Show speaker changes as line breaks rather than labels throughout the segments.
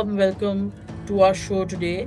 warm welcome to our show today.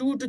2 to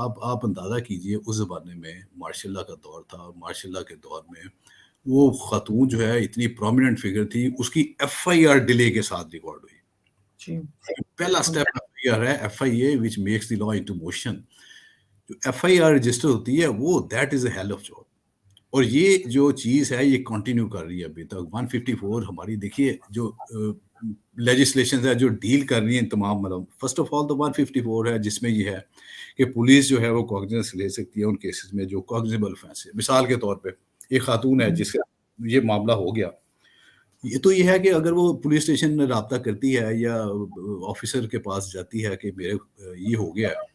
آپ اندازہ کیجئے اس زمانے میں مارشل لا کا دور تھا، اور مارشل لا کے دور میں وہ خاتون جو ہے اتنی پرومیننٹ فگر تھی، اس کی ایف آئی آر ڈیلے کے ساتھ ریکارڈ ہوئی.
جی
پہلا اسٹیپ ایف آئی آر ہے، F I A which makes the law into motion. جو ایف آئی آر رجسٹر ہوتی ہے وہ that is a hell of job. اور یہ جو چیز ہے یہ کنٹینیو کر رہی ہے ابھی تک. 154 ہماری دیکھیے جو لیجسلیشنز ہے جو ڈیل کر رہی ہیں تمام، مطلب فرسٹ آف آل تو 154 ہے جس میں یہ ہے کہ پولیس جو ہے وہ کوگنیزنس لے سکتی ہے ان کیسز میں جو کوگنیزیبل offense ہے. مثال کے طور پہ ایک خاتون ہے جس کا یہ معاملہ ہو گیا، یہ تو یہ ہے کہ اگر وہ پولیس اسٹیشن میں رابطہ کرتی ہے یا آفیسر کے پاس جاتی ہے کہ میرے یہ ہو گیا ہے،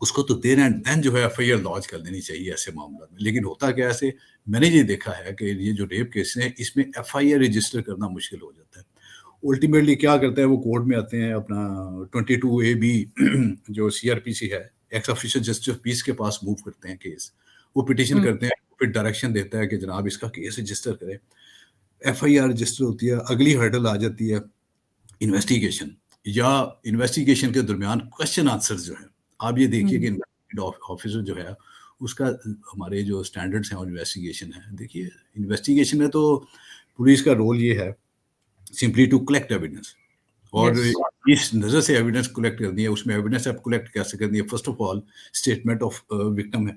اس کو تو دیر اینڈ دین جو ہے ایف آئی آر لانچ کر دینی چاہیے ایسے معاملہ میں. لیکن ہوتا کیا ایسے، میں نے یہ دیکھا ہے کہ یہ جو ریپ کیس ہیں اس میں ایف آئی آر رجسٹر کرنا مشکل ہو جاتا ہے. الٹیمیٹلی کیا کرتا ہے وہ کورٹ میں آتے ہیں، اپنا 22AB جو سی آر پی سی ہے، x official justice of peace کے پاس موو کرتے ہیں کیس. وہ پٹیشن کرتے ہیں، پھر ڈائریکشن دیتا ہے کہ جناب اس کا کیس رجسٹر کرے. ایف آئی آر رجسٹر ہوتی ہے، اگلی ہرڈل آ جاتی ہے انویسٹیگیشن، یا انویسٹیگیشن کے درمیان کوشچن آنسر جو ہے. آپ یہ دیکھیے کہ آفیسر جو ہے اس کا ہمارے جو اسٹینڈرڈس ہیں انویسٹیگیشن ہے، دیکھیے انویسٹیگیشن میں تو پولیس کا رول یہ ہے سمپلی ٹو کلیکٹ ایویڈنس، اور اس نظر سے ایویڈنس کلیکٹ کرنی ہے. اس میں ایویڈنس آپ کلیکٹ کیسے کرنی ہے؟ First of all statement of victim ہے،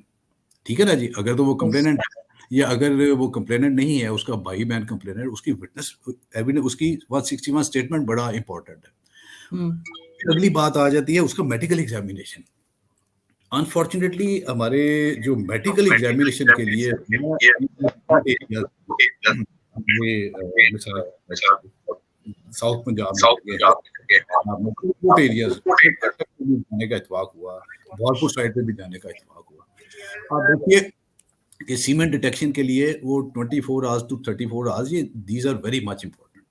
ٹھیک ہے نا جی. اگر تو وہ کمپلیننٹ ہے یا اگر وہ کمپلیننٹ نہیں ہے، اس کا بھائی بہن کمپلیننٹ، اس کی وٹنس ایویڈنس، اس کی 161 اسٹیٹمنٹ بڑا امپورٹنٹ ہے. اگلی بات آ جاتی ہے اس کا میڈیکل ایگزامینیشن. انفارچونیٹلی ہمارے جو میڈیکل ایگزامینیشن کے لیے ساؤتھ پنجاب میں جانے کا اتفاق ہوا، بھالپور سائڈ پہ بھی جانے کا اتفاق ہوا. آپ دیکھیے کہ سیمنٹ ڈیٹیکشن کے لیے وہ 24 hours to 34 hours، یہ these are very much important.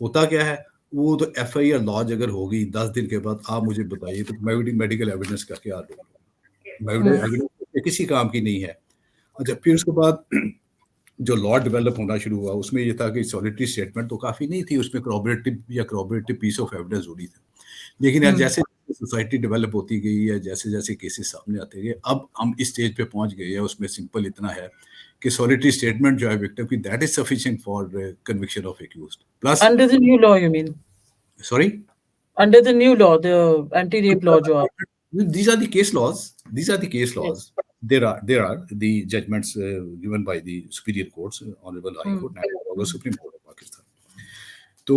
ہوتا کیا ہے، وہ تو ایف آئی آر لانچ اگر ہوگی 10 دن کے بعد، آپ مجھے بتائیے تو میڈیکل ایویڈنس کا کیا رول ہوگا؟ ایویڈنس کسی کام کی نہیں ہے. اچھا، پھر اس کے بعد جو لا ڈیولپ ہونا شروع ہوا، اس میں یہ تھا کہ سولیٹری اسٹیٹمنٹ تو کافی نہیں تھی، اس میں کروبریٹو پیس آف ایویڈنس ضروری تھا. لیکن جیسے سوسائٹی ڈیولپ ہوتی گئی ہے، جیسے جیسے کیسز سامنے آتے گئے، اب ہم اس اسٹیج پہ پہنچ گئے ہیں. اس میں سمپل اتنا ہے کہ سولیٹری اسٹیٹمنٹ جو ہے وکٹم کی، that is sufficient for conviction of accused. Plus
Under the new law, you mean?
Sorry?
Under the new law, the anti-rape law jo aap.
These are the case laws. These are the case laws. There are the judgments given by the superior courts, Honorable High Court, National Supreme Court of Pakistan. تو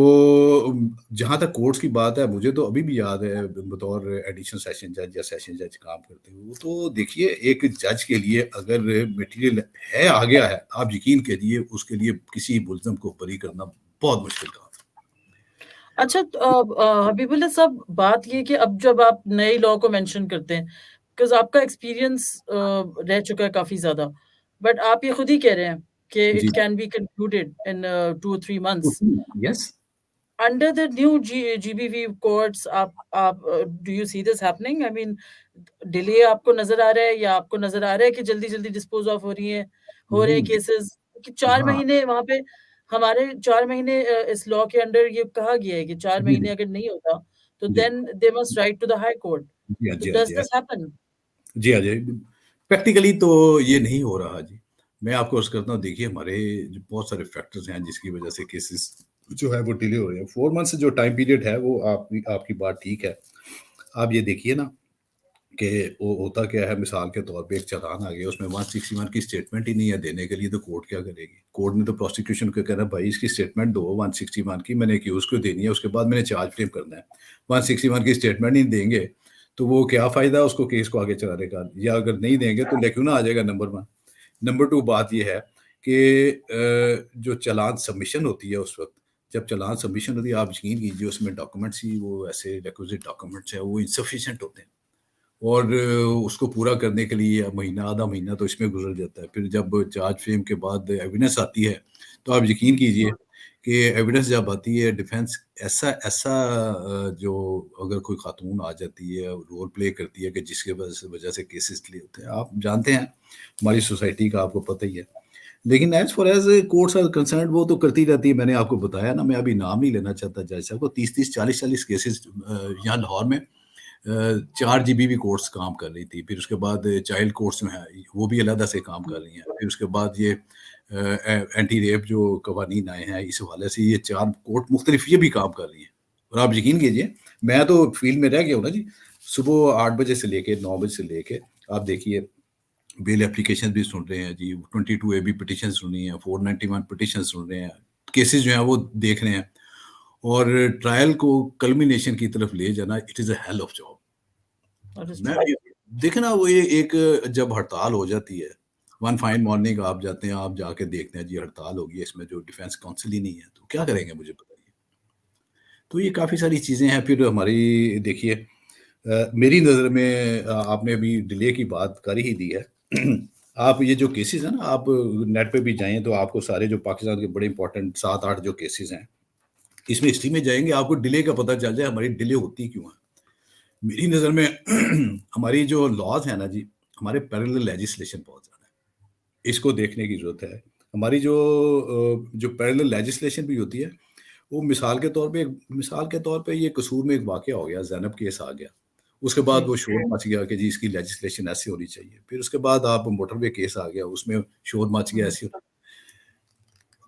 جہاں تک courts کی بات ہے، مجھے تو ابھی بھی یاد ہے بطور ایڈیشنل سیشن جج یا سیشن جج کام کرتے ہوئے، تو دیکھیے ایک جج کے لیے اگر میٹیریل ہے آ گیا ہے، آپ یقین کریے اس کے لیے کسی ملزم کو بری کرنا بہت مشکل کام.
اچھا حبیب اللہ صاحب، بات یہ کہ اب جب آپ نئے لا کو مینشن کرتے ہیں، بیکاز آپ کا ایکسپیرینس رہ چکا ہے کافی زیادہ، بٹ آپ یہ خود ہی کہہ رہے ہیں کہ it can be concluded in 2 or 3 months.
Yes.
Under the new GBV courts, do you see this happening? I mean, delay آپ کو نظر آ رہا ہے، یا آپ کو نظر آ رہا ہے کہ جلدی جلدی ڈسپوز آف ہو رہے ہیں کیسز؟ کہ 4 مہینے وہاں پہ ہمارے 4 مہینے اس لا کے انڈر یہ کہا گیا ہے کہ 4 مہینے اگر نہیں ہوتا تو then they must write to the high court. Does this happen?
جی ہاں جی، پریکٹیکلی تو یہ نہیں ہو رہا جی. میں آپ کو عرض کرتا ہوں، دیکھیے ہمارے بہت سارے فیکٹرز ہیں جس کی وجہ سے کیسز جو ہے وہ ڈیلے ہو رہے ہیں. 4 months جو ٹائم پیریڈ ہے وہ آپ کی بات ٹھیک ہے. آپ یہ دیکھیے نا کہ وہ ہوتا کیا ہے، مثال کے طور پہ ایک چلان آ گیا، اس میں 161 کی اسٹیٹمنٹ ہی نہیں ہے دینے کے لیے، تو کورٹ کیا کرے گی؟ کورٹ نے تو پروسیکیوشن کو کہنا بھائی اس کی اسٹیٹمنٹ دو 161 کی، میں نے ایکیوز کو دینی ہے، اس کے بعد میں نے چارج فریم کرنا ہے. 161 کی اسٹیٹمنٹ نہیں دیں گے تو وہ کیا فائدہ اس کو کیس کو آگے چلانے کا؟ یا اگر نہیں دیں گے تو لیکن آ جائے گا. نمبر 1. نمبر 2 بات یہ ہے کہ جو چلان سبمیشن ہوتی ہے، اس وقت جب چلان سبمیشن ہوتی ہے، آپ یقین کیجیے اس میں ڈاکومنٹس ہی وہ ایسے ریکوزٹ ڈاکومنٹس ہیں، وہ انسفیشینٹ ہوتے ہیں، اور اس کو پورا کرنے کے لیے مہینہ آدھا مہینہ تو اس میں گزر جاتا ہے. پھر جب چارج فریم کے بعد ایویڈنس آتی ہے تو آپ یقین کیجیے کہ ایویڈنس جب آتی ہے، ڈیفینس ایسا جو اگر کوئی خاتون آ جاتی ہے، رول پلے کرتی ہے کہ جس کی وجہ سے کیسز ڈیلے ہوتے ہیں. آپ جانتے ہیں ہماری سوسائٹی کا آپ کو پتہ ہی ہے. لیکن as far as courts are concerned وہ تو کرتی رہتی ہے. میں نے آپ کو بتایا نا، میں ابھی نام نہیں لینا چاہتا جج صاحب کو، 30 40 کیسز یہاں لاہور میں 4 GB بھی کورٹس کام کر رہی تھی. پھر اس کے بعد چائلڈ کورٹس جو ہیں وہ بھی علیحدہ سے کام کر رہی ہیں. پھر اس کے بعد یہ اینٹی ریپ جو قوانین آئے ہیں اس حوالے سے یہ 4 کورٹ مختلف یہ بھی کام کر رہی ہیں. اور آپ یقین کیجیے میں تو فیلڈ میں رہ گیا ہوں نا جی. صبح 8 بجے سے لے کے 9 بجے سے لے کے آپ دیکھیے بیل اپلیکیشن بھی سن رہے ہیں جی, 22AB پٹیشن سن رہی ہیں, 491 پٹیشن سن رہے ہیں, کیسز جو ہیں وہ دیکھ رہے ہیں. اور ٹرائل کو کلمینیشن کی طرف لے جانا it is a hell of job. میں دیکھیں نا وہ ایک جب ہڑتال ہو جاتی ہے ون فائن مارننگ آپ جاتے ہیں, آپ جا کے دیکھتے ہیں جی ہڑتال ہوگی, اس میں جو ڈیفینس کاؤنسل ہی نہیں ہے تو کیا کریں گے مجھے بتائیے. تو یہ کافی ساری چیزیں ہیں. پھر ہماری دیکھیے میری نظر میں آپ نے ابھی ڈیلے کی بات کر ہی دی ہے. آپ یہ جو کیسز ہیں نا آپ نیٹ پہ بھی جائیں تو آپ کو سارے جو پاکستان کے بڑے امپورٹنٹ 7-8 جو کیسز ہیں اس میں ہسٹری میں جائیں گے آپ کو ڈیلے کا پتہ چل جائے ہماری ڈیلے ہوتی کیوں ہے. میری نظر میں ہماری جو لاز ہیں نا جی ہمارے پیرلل لیجسلیشن بہت زیادہ ہے, اس کو دیکھنے کی ضرورت ہے. ہماری جو پیرلل لیجسلیشن بھی ہوتی ہے وہ مثال کے طور پہ یہ قصور میں ایک واقعہ ہو گیا, زینب کیس آ گیا, اس کے بعد وہ شور مچ گیا کہ جی اس کی لیجسلیشن ایسی ہونی چاہیے. پھر اس کے بعد آپ موٹر وے کیس آ گیا, اس میں شور مچ گیا ایسی.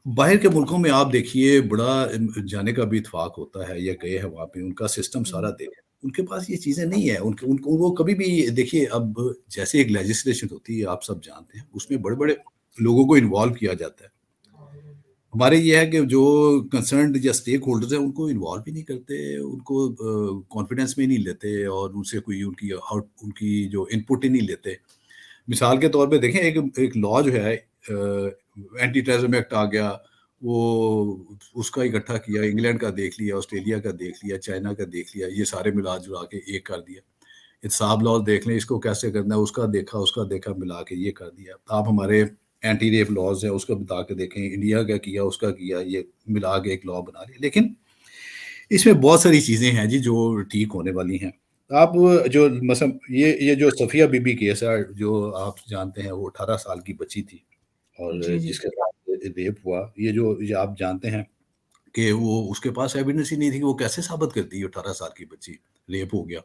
باہر کے ملکوں میں آپ دیکھیے بڑا جانے کا بھی اتفاق ہوتا ہے یا گئے ہیں وہاں پہ, ان کا سسٹم سارا دیکھیں, ان کے پاس یہ چیزیں نہیں ہیں. ان کو وہ کبھی بھی دیکھیے اب جیسے ایک لیجسلیشن ہوتی ہے آپ سب جانتے ہیں اس میں بڑے بڑے لوگوں کو انوالو کیا جاتا ہے. ہمارے یہ ہے کہ جو کنسرنڈ یا اسٹیک ہولڈرز ہیں ان کو انوالو بھی نہیں کرتے, ان کو کانفیڈنس میں نہیں لیتے اور ان سے کوئی ان کی جو ان پٹ ہی نہیں لیتے. مثال کے طور پہ دیکھیں ایک لا جو ہے اینٹی ٹیررزم ایکٹ آ گیا, وہ اس کا اکٹھا کیا, انگلینڈ کا دیکھ لیا, آسٹریلیا کا دیکھ لیا, چائنا کا دیکھ لیا, یہ سارے ملا جلا کے ایک کر دیا. احتساب لاز دیکھ لیں اس کو کیسے کرنا ہے, اس کا دیکھا ملا کے یہ کر دیا. آپ ہمارے اینٹی ریپ لاز ہے اس کو بتا کے دیکھیں, انڈیا کا کیا اس کا کیا, یہ ملا کے ایک لا بنا لیا. لیکن اس میں بہت ساری چیزیں ہیں جی جو ٹھیک ہونے والی ہیں. آپ جو مثلا یہ جو صفیہ بی بی کیس ہے جو آپ جانتے ہیں وہ 18 سال کی بچی تھی اور جس کے ساتھ ریپ ہوا, یہ آپ جانتے ہیں کہ وہ اس کے پاس ایویڈنس ہی نہیں تھی کہ وہ کیسے ثابت کرتی ہے 18 سال کی بچی ریپ ہو گیا.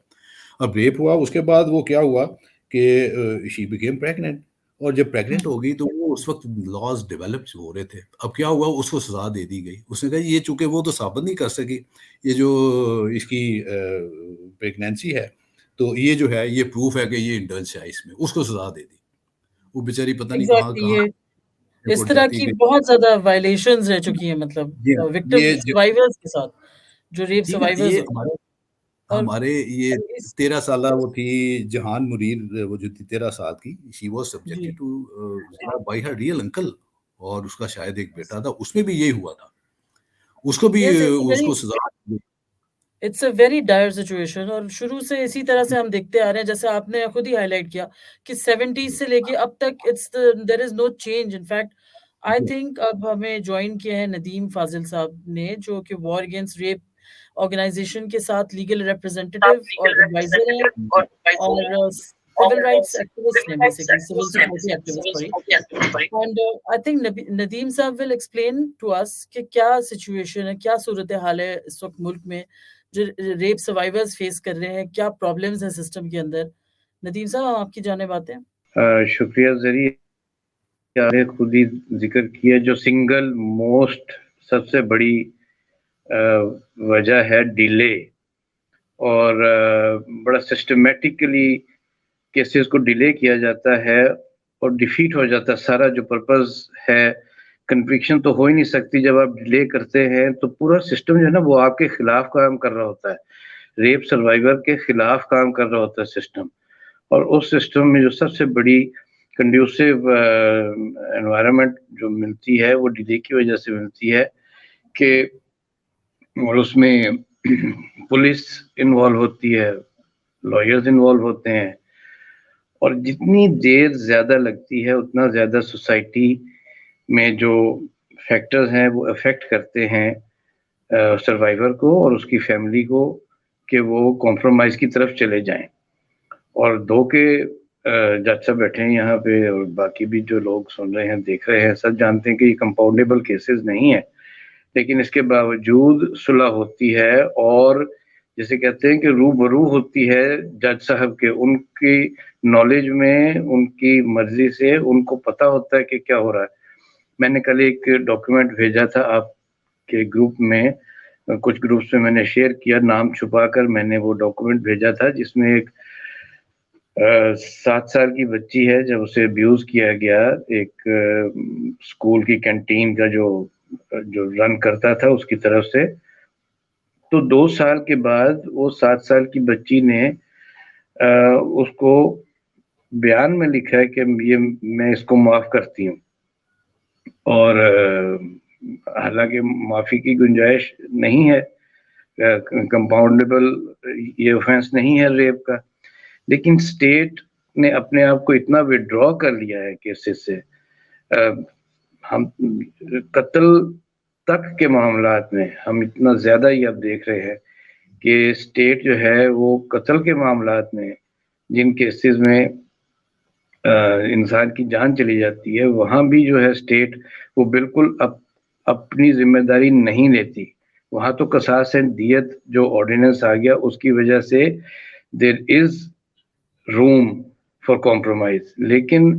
اب ریپ ہوا اس کے بعد وہ کیا ہوا کہ شی بیکیم پریگننٹ, اور جب پریگننٹ ہو گئی تو وہ اس وقت لاز ڈیولپ ہو رہے تھے. اب کیا ہوا اس کو سزا دے دی گئی. اس نے کہا یہ چونکہ وہ تو ثابت نہیں کر سکی یہ جو اس کی پریگنینسی ہے تو یہ جو ہے یہ پروف ہے کہ یہ انڈلس ہے, اس میں اس کو سزا دے دی. وہ بیچاری پتہ نہیں کہاں
اس طرح کی بہت زیادہ وائلیشنز رہ چکی ہیں مطلب وکٹم سروائیورز کے ساتھ جو ریپ سروائیورز
ہمارے یہ 13 سالہ وہ تھی جہان مریر, وہ جو تھی 13 سال کی, she was subjected to by her real uncle, اور اس کا شاید ایک بیٹا تھا, اس میں بھی یہی ہوا تھا, اس کو بھی اس کو سزا.
It's a very dire situation, اور شروع سے اسی طرح سے ہم دیکھتے آ رہے ہیں جیسے آپ نے خود ہی ہائی لائٹ کیا کہ 70s سے لے کے اب تک there is no change. In fact I think اب ہمیں جوائن کیا ہے ندیم فاضل صاحب نے جو کہ وار اگینسٹ ریپ آرگنائزیشن کے ساتھ لیگل ریپرزینٹیٹیو اور ایڈوائزر ہیں اور سول رائٹس ایکٹیوسٹ ہیں, basically civil society activist. And I think Nadeem صاحب ول ایکسپلین ٹو اس کہ کیا سچویشن ہے, کیا صورتحال ہے اس وقت ملک میں جو ریپ سروائیورز فیس کر رہے ہیں, کیا پرابلمز ہیں سسٹم کے اندر. ندیم صاحب ہم آپ کی جانب آتے ہیں.
شکریہ زری, آپ نے خود ہی ذکر کیا جو سنگل موسٹ سب سے بڑی وجہ ہے ڈیلے, اور بڑا سسٹمیٹکلی کیسز کو ڈیلے کیا جاتا ہے اور ڈیفیٹ ہو جاتا ہے. سارا جو پرپز ہے کنوکشن تو ہو ہی نہیں سکتی جب آپ ڈیلے کرتے ہیں, تو پورا سسٹم جو ہے نا وہ آپ کے خلاف کام کر رہا ہوتا ہے, ریپ سروائیور کے خلاف کام کر رہا ہوتا ہے سسٹم. اور اس سسٹم میں جو سب سے بڑی کنڈیوسو انوائرمنٹ جو ملتی ہے وہ ڈیلے کی وجہ سے ملتی ہے کہ اور اس میں پولیس انوالو ہوتی ہے, لائرز انوالو ہوتے ہیں, اور جتنی دیر زیادہ لگتی ہے اتنا زیادہ سوسائٹی میں جو فیکٹرز ہیں وہ افیکٹ کرتے ہیں سروائیور کو اور اس کی فیملی کو کہ وہ کمپرومائز کی طرف چلے جائیں. اور دو کے جج صاحب بیٹھے ہیں یہاں پہ اور باقی بھی جو لوگ سن رہے ہیں دیکھ رہے ہیں سب جانتے ہیں کہ یہ کمپاؤنڈیبل کیسز نہیں ہیں, لیکن اس کے باوجود صلح ہوتی ہے اور جسے کہتے ہیں کہ روبرو ہوتی ہے جج صاحب کے، ان کی نالج میں، ان کی مرضی سے ان کو پتا ہوتا ہے کہ کیا ہو رہا ہے. میں نے کل ایک ڈاکیومنٹ بھیجا تھا آپ کے گروپ میں، کچھ گروپس میں میں نے شیئر کیا، نام چھپا کر میں نے وہ ڈاکیومنٹ بھیجا تھا، جس میں ایک 7 سال کی بچی ہے، جب اسے ابیوز کیا گیا ایک اسکول کی کینٹین کا جو رن کرتا تھا اس کی طرف سے. تو 2 سال کے بعد وہ 7 سال کی بچی نے اس کو بیان میں لکھا ہے کہ یہ میں اس کو معاف کرتی ہوں، اور حالانکہ معافی کی گنجائش نہیں ہے، کمپاؤنڈیبل یہ اوفینس نہیں ہے ریپ کا، لیکن اسٹیٹ نے اپنے آپ کو اتنا وڈرا کر لیا ہے کیسز سے. ہم قتل تک کے معاملات میں ہم اتنا زیادہ ہی اب دیکھ رہے ہیں کہ اسٹیٹ جو ہے وہ قتل کے معاملات میں جن کیسز میں انسان کی جان چلی جاتی ہے، وہاں بھی جو ہے اسٹیٹ وہ بالکل اپنی ذمہ داری نہیں لیتی. وہاں تو قصاص دیت جو آرڈیننس آ گیا اس کی وجہ سے دیر از روم فار کمپرومائز، لیکن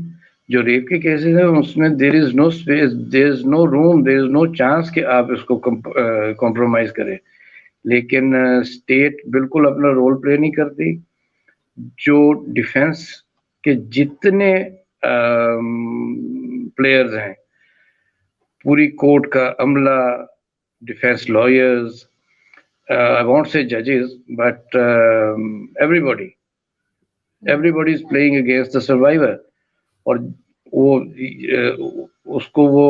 جو ریپ کے کیسز ہیں اس میں دیر is no space, there is know room, there is no chance کہ آپ اس کو کمپرومائز کریں. لیکن اسٹیٹ بالکل اپنا رول پلے نہیں کرتی. جو ڈیفenس کے جتنے پلیئرز ہیں، پوری کورٹ کا عملہ، defence lawyers, I won't say judges, but everybody is playing against the survivor. اور وہ اس کو وہ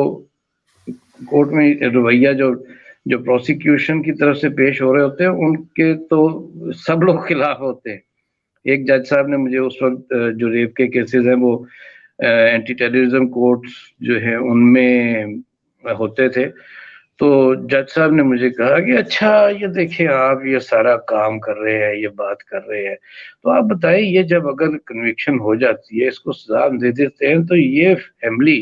کورٹ میں رویہ جو پروسیکیوشن کی طرف سے پیش ہو رہے ہوتے ہیں ان کے تو سب لوگ خلاف ہوتے ہیں. ایک جج صاحب نے مجھے اس وقت جو ریپ کے کیسز ہیں وہ اینٹی ٹیررزم کورٹس جو ہیں ان میں ہوتے تھے، تو جج صاحب نے مجھے کہا کہ اچھا یہ دیکھیں آپ یہ سارا کام کر رہے ہیں، یہ بات کر رہے ہیں، تو آپ بتائیں یہ جب اگر کنوکشن ہو جاتی ہے، اس کو سزا دے دیتے ہیں، تو یہ فیملی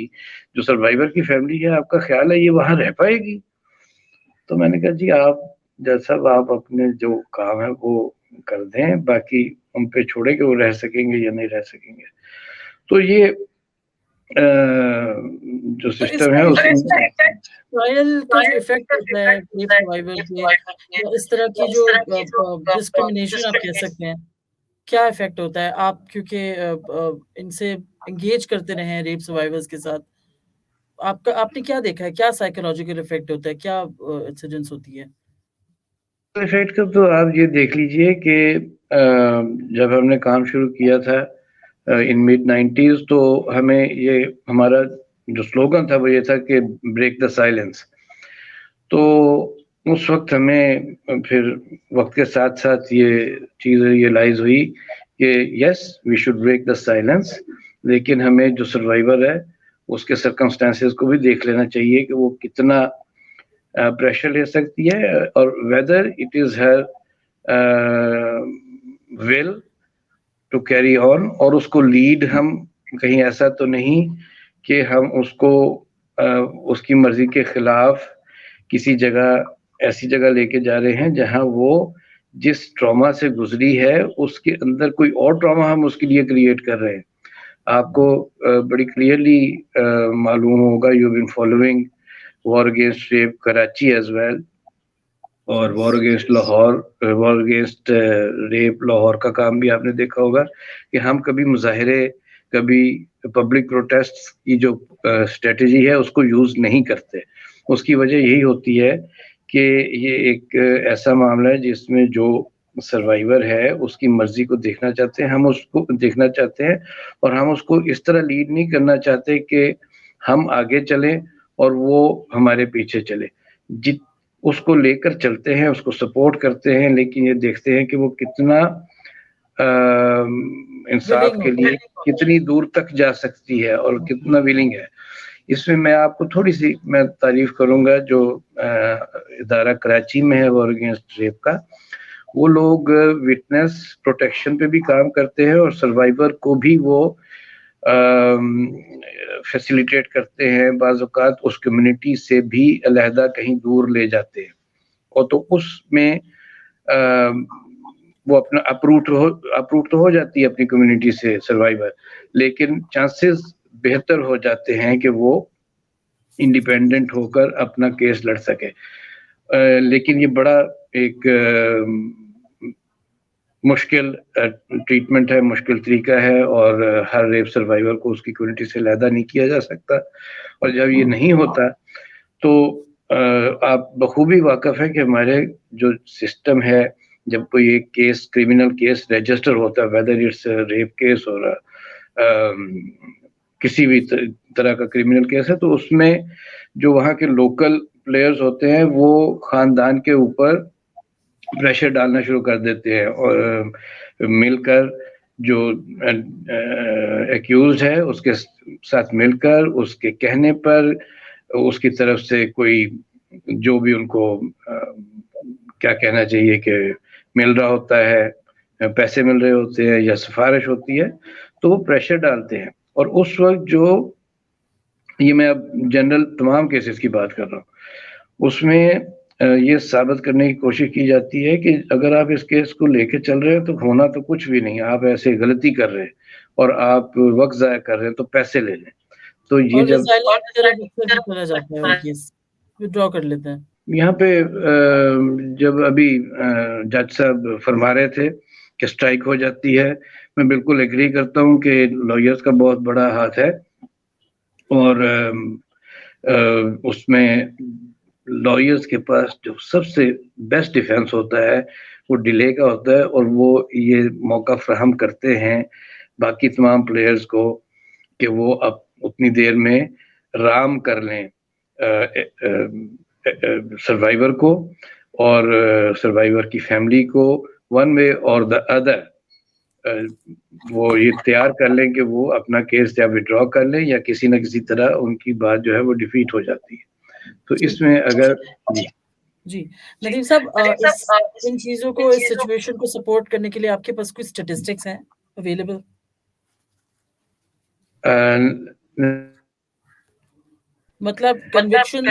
جو سروائیور کی فیملی ہے، آپ کا خیال ہے یہ وہاں رہ پائے گی؟ تو میں نے کہا جی آپ جج صاحب آپ اپنے جو کام ہے وہ کر دیں، باقی ان پہ چھوڑے کہ وہ رہ سکیں گے یا نہیں رہ سکیں گے. تو یہ جو سسٹم ہے اس
ٹرائل کا جو ایفیکٹ ہوتا ہے ریپ سروائیور پہ یا اس طرح کی جو ڈسکریمنیشن آپ کہہ سکتے ہیں، کیا ایفیکٹ ہوتا ہے؟ آپ کیونکہ ان سے انگیج کرتے رہے ہیں ریپ سروائیورز کے ساتھ، آپ نے کیا دیکھا ہے؟ کیا سائیکولوجیکل ایفیکٹ ہوتا ہے؟ کیا انسیڈنس ہوتی ہے؟
ایفیکٹ کا تو آپ یہ دیکھ لیجئے کہ جب ہم نے کام شروع کیا تھا ان میڈ 90s، تو ہمیں یہ ہمارا جو سلوگن تھا وہ یہ تھا کہ بریک دا سائلنس. تو اس وقت ہمیں پھر وقت کے ساتھ ساتھ یہ چیز ریئلائز ہوئی کہ yes we should break the silence, لیکن ہمیں جو سروائیور ہے اس کے سرکمسٹانسز کو بھی دیکھ لینا چاہیے کہ وہ کتنا پریشر لے سکتی ہے، اور whether it is her will to carry on, اور اس کو لیڈ ہم کہیں ایسا تو نہیں کہ ہم اس کو اس کی مرضی کے خلاف کسی جگہ ایسی جگہ لے کے جا رہے ہیں جہاں وہ جس ٹراما سے گزری ہے اس کے اندر کوئی اور ٹراما ہم اس کے لیے کریٹ کر رہے ہیں. آپ کو بڑی کلیئرلی معلوم ہوگا، you been following war against rape Karachi as well, اور war against Lahore, war against rape Lahore کا کام بھی آپ نے دیکھا ہوگا کہ ہم کبھی مظاہرے، کبھی پبلک پروٹیسٹ کی جو اسٹریٹجی ہے اس کو یوز نہیں کرتے. اس کی وجہ یہی ہوتی ہے کہ یہ ایک ایسا معاملہ ہے جس میں جو سروائیور ہے اس کی مرضی کو دیکھنا چاہتے ہیں، ہم اس کو دیکھنا چاہتے ہیں، اور ہم اس کو اس طرح لیڈ نہیں کرنا چاہتے کہ ہم آگے چلیں اور وہ ہمارے پیچھے چلے. اس کو لے کر چلتے ہیں، اس کو سپورٹ کرتے ہیں، لیکن یہ دیکھتے ہیں کہ وہ کتنا انصاف کے لیے کتنی دور تک جا سکتی ہے اور کتنا ویلنگ ہے. اس میں آپ کو تھوڑی سی میں تعریف کروں گا جو ادارہ کراچی میں ہے وار اگینسٹ ریپ کا. وہ لوگ وٹنس پروٹیکشن پہ بھی کام کرتے ہیں اور سروائیور کو بھی وہ فیسیلیٹیٹ کرتے ہیں، بعض اوقات اس کمیونٹی سے بھی علیحدہ کہیں دور لے جاتے ہیں. اور تو اس میں وہ اپنا اپروٹ تو ہو جاتی ہے اپنی کمیونٹی سے سروائیور، لیکن چانسز بہتر ہو جاتے ہیں کہ وہ انڈیپینڈنٹ ہو کر اپنا کیس لڑ سکے. لیکن یہ بڑا ایک مشکل ٹریٹمنٹ ہے، مشکل طریقہ ہے، اور ہر ریپ سروائیور کو اس کی کمیونٹی سے علیحدہ نہیں کیا جا سکتا. اور جب یہ نہیں ہوتا تو آپ بخوبی واقف ہیں کہ ہمارے جو سسٹم ہے، جب کوئی ایک کیس کریمنل کیس رجسٹر ہوتا ہے، ویدر اٹس ریپ کیس اور کسی بھی طرح کا کریمنل کیس ہے، تو اس میں جو وہاں کے لوکل پلیئرز ہوتے ہیں وہ خاندان کے اوپر پریشر ڈالنا شروع کر دیتے ہیں، اور مل کر جو ایکیوزڈ ہے اس کے ساتھ مل کر اس کے کہنے پر اس کی طرف سے کوئی جو بھی ان کو کیا کہنا چاہیے کہ مل رہا ہوتا ہے، پیسے مل رہے ہوتے ہیں یا سفارش ہوتی ہے، تو وہ پریشر ڈالتے ہیں. اور اس وقت جو یہ میں اب جنرل تمام کیسز کی بات کر رہا ہوں، اس میں یہ ثابت کرنے کی کوشش کی جاتی ہے کہ اگر آپ اس کیس کو لے کے چل رہے ہیں تو ہونا تو کچھ بھی نہیں، آپ ایسے غلطی کر رہے ہیں اور آپ وقت ضائع کر رہے ہیں، تو پیسے لے لیں. تو یہ
اور
جب
ریزائلنٹ کی طرف اکثر بھی چلا جاتا ہے وہ کیس، وڈرا کر لیتے ہیں.
یہاں پہ جب ابھی جج صاحب فرما رہے تھے کہ اسٹرائک ہو جاتی ہے، میں بالکل ایگری کرتا ہوں کہ لائرز کا بہت بڑا ہاتھ ہے، اور اس میں لائرز کے پاس جو سب سے بیسٹ ڈیفینس ہوتا ہے وہ ڈیلے کا ہوتا ہے، اور وہ یہ موقع فراہم کرتے ہیں باقی تمام پلیئرز کو کہ وہ اب اتنی دیر میں رام کر لیں سروائیور کو اور سروائیور کی فیملی کو، ون وے اور دا ادر وہ یہ تیار کر لیں کہ وہ اپنا کیس یا وڈرا کر لیں یا کسی نہ کسی طرح ان کی بات جو ہے وہ ڈیفیٹ ہو جاتی ہے. تو اس میں اگر
جی ندیم صاحب، ان چیزوں کو، اس سچویشن کو سپورٹ کرنے کے لیے آپ کے پاس کوئی اسٹیٹسٹکس ہیں اویلیبل؟ مطلب کنوکشن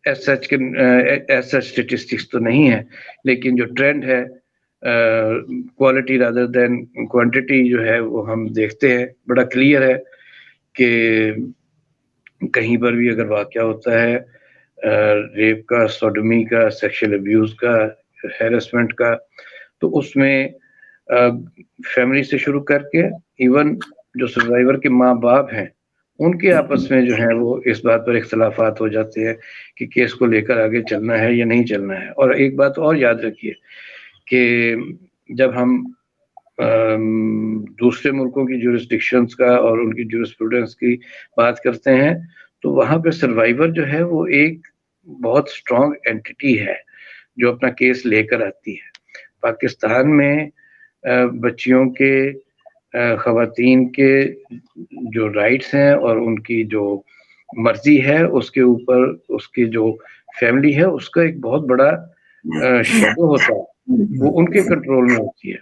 ایسا اسٹیٹسٹکس تو نہیں ہے، لیکن جو ٹرینڈ ہے کوالٹی رادر دین کوانٹٹی جو ہے وہ ہم دیکھتے ہیں، بڑا کلیئر ہے کہ کہیں پر بھی اگر واقعہ ہوتا ہے ریپ کا، سوڈومی کا، سیکشل ابیوز کا، ہیرسمنٹ کا، تو اس میں فیملی سے شروع کر کے ایون جو سروائیور کے ماں باپ ہیں ان کے آپس میں جو ہے وہ اس بات پر اختلافات ہو جاتے ہیں کہ کیس کو لے کر آگے چلنا ہے یا نہیں چلنا ہے. اور ایک بات اور یاد رکھیے کہ جب ہم دوسرے ملکوں کی جورسڈکشنز کا اور ان کی جورسپروڈنس کی بات کرتے ہیں تو وہاں پہ سروائیور جو ہے وہ ایک بہت اسٹرانگ اینٹی ہے جو اپنا کیس لے کر آتی ہے. پاکستان میں بچیوں کے، خواتین کے جو رائٹس ہیں اور ان کی جو مرضی ہے اس کے اوپر اس کی جو فیملی ہے اس کا ایک بہت بڑا شیڈو ہوتا ہے، وہ ان کے کنٹرول میں ہوتی ہے،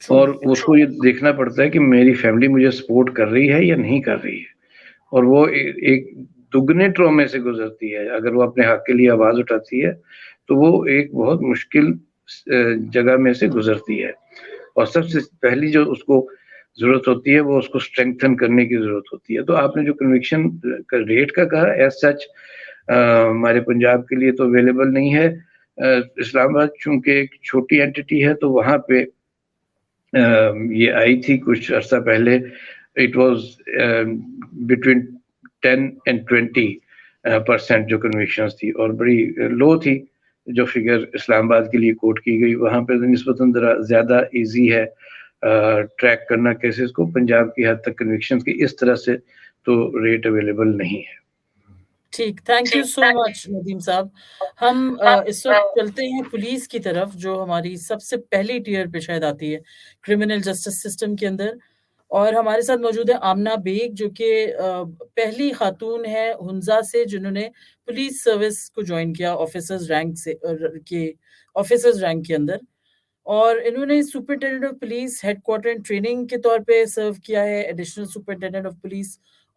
اور اس کو یہ دیکھنا پڑتا ہے کہ میری فیملی مجھے سپورٹ کر رہی ہے یا نہیں کر رہی ہے. اور وہ ایک دگنے ٹرومے سے گزرتی ہے. اگر وہ اپنے حق کے لیے آواز اٹھاتی ہے تو وہ ایک بہت مشکل جگہ میں سے گزرتی ہے، اور سب سے پہلی جو اس کو ضرورت ہوتی ہے وہ اس کو اسٹرینگتھن کرنے کی ضرورت ہوتی ہے. تو آپ نے جو کنوکشن ریٹ کا کہا، ایز سچ ہمارے پنجاب کے لیے تو اویلیبل نہیں ہے. اسلام آباد چونکہ ایک چھوٹی اینٹی ہے تو وہاں پہ یہ آئی تھی کچھ عرصہ پہلے، اٹ واز بٹوین 10 and 20% جو کنوکشنز تھی، اور بڑی لو تھی جو فگر اسلام آباد کے لیے کوٹ کی گئی. وہاں پہ نسبتاً زیادہ ایزی ہے ٹریک کرنا کیسز کو. پنجاب کی حد تک کنوکشنز کی اس طرح سے تو ریٹ اویلیبل نہیں ہے.
ٹھیک، تھینک یو سو مچ ندیم صاحب. ہم اس وقت چلتے ہیں پولیس کی طرف، جو ہماری سب سے پہلی ٹیئر پہ شاید آتی ہے کرمنل جسٹس سسٹم کے اندر. اور ہمارے ساتھ موجود ہے آمنہ بیگ، جو کہ پہلی خاتون ہے ہنزا سے جنہوں نے پولیس سروس کو جوائن کیا آفیسرز رینک کے اندر. اور انہوں نے superintendent of police head quarter and training کے طور پہ سرو کیا ہے، additional superintendent of police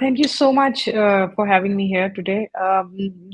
Thank you so much for having me here today.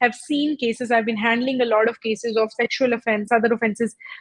have seen cases, I've been handling a lot of cases of sexual offense, other offenses.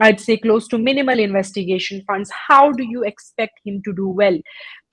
I'd say close to minimal investigation funds. How do you expect him to do well?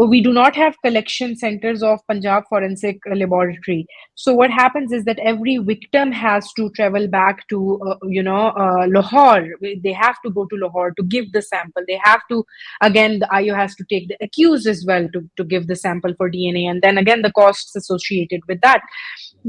we do not have collection centers of Punjab Forensic Laboratory. So what happens is that every victim has to travel back to, Lahore. They have to go to Lahore to give the sample. They have to, again, the IO has to take the accused as well to give the sample for DNA. And then again, the costs associated with that.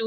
2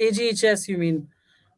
AGHS you mean,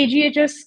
AGHS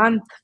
month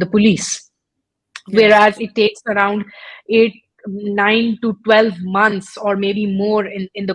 the police, whereas it takes around 9 to 12 months or maybe more in the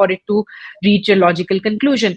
for it to reach a logical conclusion.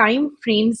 time frames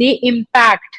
they impact,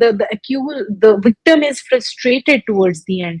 the victim is frustrated towards the end.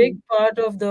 big part of the,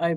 I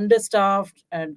understaffed and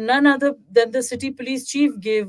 none other than the city police chief gave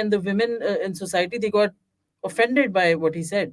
and the women in society they got offended by what he said.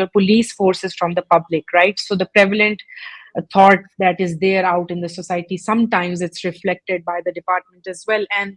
your police force is from the public, right? So the prevalent thought that is there out in the society, sometimes it's reflected by the department as well. And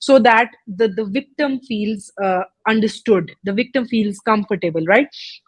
so that the victim feels understood, the victim feels comfortable, right?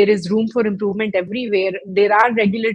there is room for improvement everywhere. There are regular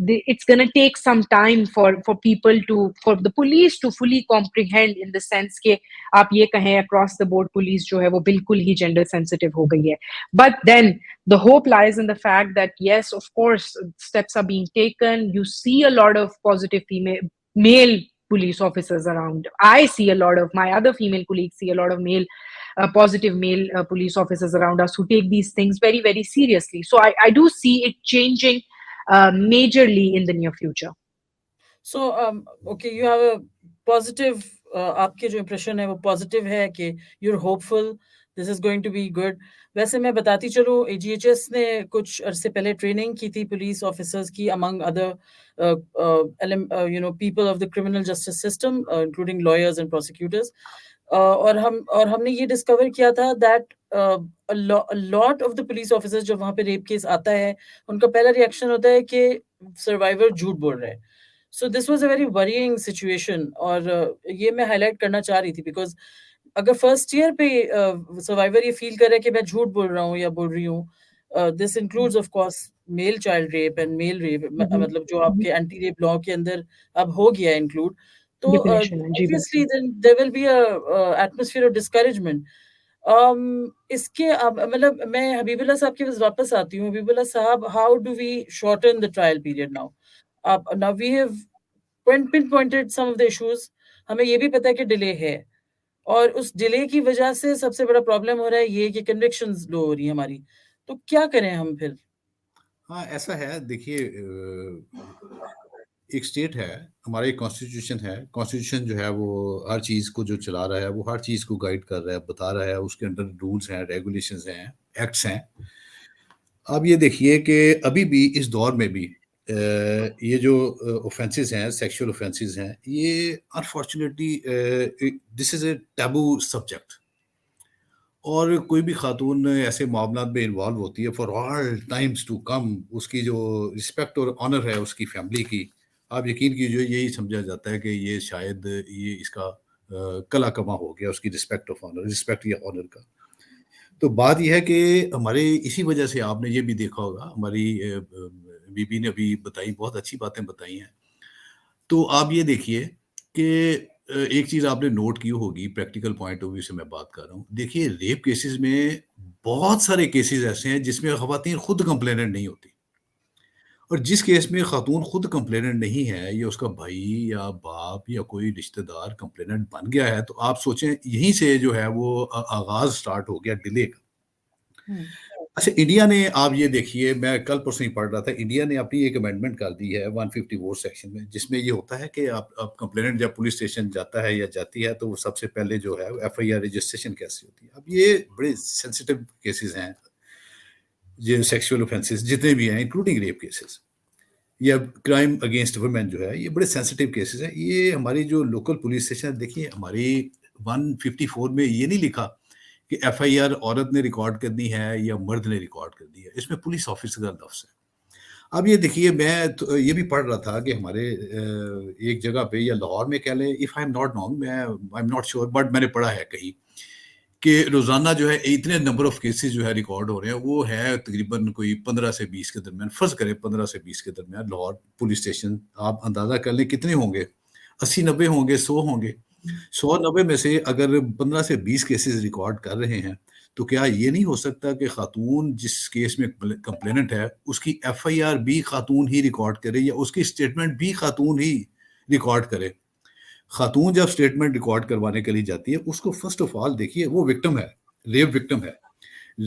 it's going to take some time for people for the police to fully comprehend, in the sense کہ آپ یہ کہیں across the board police جو ہے وہ بالکل ہی gender sensitive ہو گئی ہے. But then the hope lies in the fact that yes, of course, steps are being taken. You see a lot of positive male police officers around. I see a lot of my other female colleagues see a lot of positive male police officers around us who take these things very, very seriously. So I do see it changing majorly in the near future.
So okay, you have a positive آپ کے جو impression ہے وہ positive ہے کہ you are hopeful this is going to be good. ویسے میں بتاتی چلوں اے جی ایچ ایس نے کچھ عرصے پہلے ٹریننگ کی تھی پولیس آفیسرز کی among other people of the criminal justice system including lawyers and prosecutors, اور ہم نے یہ ڈسکور کیا تھا that lot of the police officers جب وہاں پہ ریپ کیس آتا ہے ان کا پہلا ریئیکشن ہوتا ہے کہ سروائیور جھوٹ بول رہے ہیں. So this was a very worrying situation, اور یہ میں ہائی لائٹ کرنا چاہ رہی تھی بیکاز اگر فرسٹ ایئر پہ سروائیور یہ فیل کرے کہ میں جھوٹ بول رہا ہوں یا بول رہی ہوں, this includes of course male child rape and male rape, مطلب جو آپ کے اینٹی ریپ لا کے اندر اب ہو گیا انکلوڈ, تو obviously then there will be a atmosphere of discouragement. اس کے مطلب میں حبیب اللہ صاحب کے پاس واپس آتی ہوں. حبیب اللہ صاحب, how do we shorten the trial period now? Now we have pinpointed some of the issues. ہمیں یہ بھی پتا ہے کہ ڈیلے ہے, اور اس ڈیلے کی وجہ سے سب سے بڑا پرابلم ہو رہا ہے یہ کہ کنوکشنز لو ہو رہی ہیں ہماری. تو کیا کریں ہم پھر؟
ہاں ایسا ہے, دیکھیے ایک اسٹیٹ ہے ہمارا, ایک کانسٹیٹیوشن ہے. کانسٹیٹیوشن جو ہے وہ ہر چیز کو جو چلا رہا ہے وہ ہر چیز کو گائیڈ کر رہا ہے, بتا رہا ہے, اس کے اندر رولز ہیں, ریگولیشنز ہیں, ایکٹس ہیں. اب یہ دیکھیے کہ ابھی بھی اس دور میں بھی یہ جو اوفینسز ہیں, سیکشول اوفینسز ہیں, یہ unfortunately this is a taboo subject, اور کوئی بھی خاتون ایسے معاملات میں انوالو ہوتی ہے for all times to come, اس کی جو رسپیکٹ اور آنر ہے اس کی فیملی کی, آپ یقین کیجیے یہی سمجھا جاتا ہے کہ یہ شاید یہ اس کا کلا کما ہو گیا, اس کی رسپیکٹ آف آنر, رسپیکٹ یا آنر کا. تو بات یہ ہے کہ ہمارے اسی وجہ سے آپ نے یہ بھی دیکھا ہوگا, ہماری بی بی نے ابھی بتائی, بہت اچھی باتیں بتائی ہیں. تو آپ یہ دیکھیے کہ ایک چیز آپ نے نوٹ کی ہوگی, پریکٹیکل پوائنٹ آف ویو سے میں بات کر رہا ہوں. دیکھیے ریپ کیسز میں بہت سارے کیسز ایسے ہیں جس میں خواتین خود کمپلیننٹ نہیں ہوتی, اور جس کیس میں خاتون خود کمپلیننٹ نہیں ہے, یا اس کا بھائی یا باپ یا کوئی رشتہ دار کمپلیننٹ بن گیا ہے, تو آپ سوچیں یہیں سے جو ہے وہ آغاز سٹارٹ ہو گیا ڈیلے کا. اچھا انڈیا نے, آپ یہ دیکھیے, میں کل پرسوں ہی پڑھ رہا تھا, انڈیا نے اپنی ایک امینڈمنٹ کر دی ہے 154 سیکشن میں, جس میں یہ ہوتا ہے کہ آپ کمپلیننٹ جب پولیس اسٹیشن جاتا ہے یا جاتی ہے تو وہ سب سے پہلے جو ہے ایف آئی آر رجسٹریشن کیسی ہوتی ہے. اب یہ بڑے سینسیٹیو کیسز ہیں, یہ سیکشول اوفینسز جتنے بھی ہیں انکلوڈنگ ریپ کیسز یا کرائم اگینسٹ ویمن جو ہے, یہ بڑے سینسیٹیو کیسز ہیں. یہ ہماری جو لوکل پولیس اسٹیشن, دیکھیے ہماری 154 میں یہ نہیں لکھا کہ ایف آئی آر عورت نے ریکارڈ کرنی ہے یا مرد نے ریکارڈ کرنی ہے, اس میں پولیس آفیسر کا لفظ ہے. اب یہ دیکھیے میں یہ بھی پڑھ رہا تھا کہ ہمارے ایک جگہ پہ, یا لاہور میں کہہ لیں, if I am not wrong, میں I am not sure, but میں نے پڑھا ہے کہیں کہ روزانہ جو ہے اتنے نمبر آف کیسز جو ہے ریکارڈ ہو رہے ہیں, وہ ہے تقریباً کوئی 15 سے 20 کے درمیان. فرض کریں 15 سے 20 کے درمیان لاہور پولیس اسٹیشن, آپ اندازہ کر لیں کتنے ہوں گے, 80-90 ہوں گے, 100 ہوں گے. 100-90 میں سے اگر 15 سے 20 کیسز ریکارڈ کر رہے ہیں, تو کیا یہ نہیں ہو سکتا کہ خاتون جس کیس میں کمپلیننٹ ہے اس کی ایف آئی آر بھی خاتون ہی ریکارڈ کرے, یا اس کی اسٹیٹمنٹ بھی خاتون ہی ریکارڈ کرے؟ خاتون جب اسٹیٹمنٹ ریکارڈ کروانے کے لیے جاتی ہے, اس کو فرسٹ آف آل دیکھیے وہ وکٹم ہے, ریپ وکٹم ہے.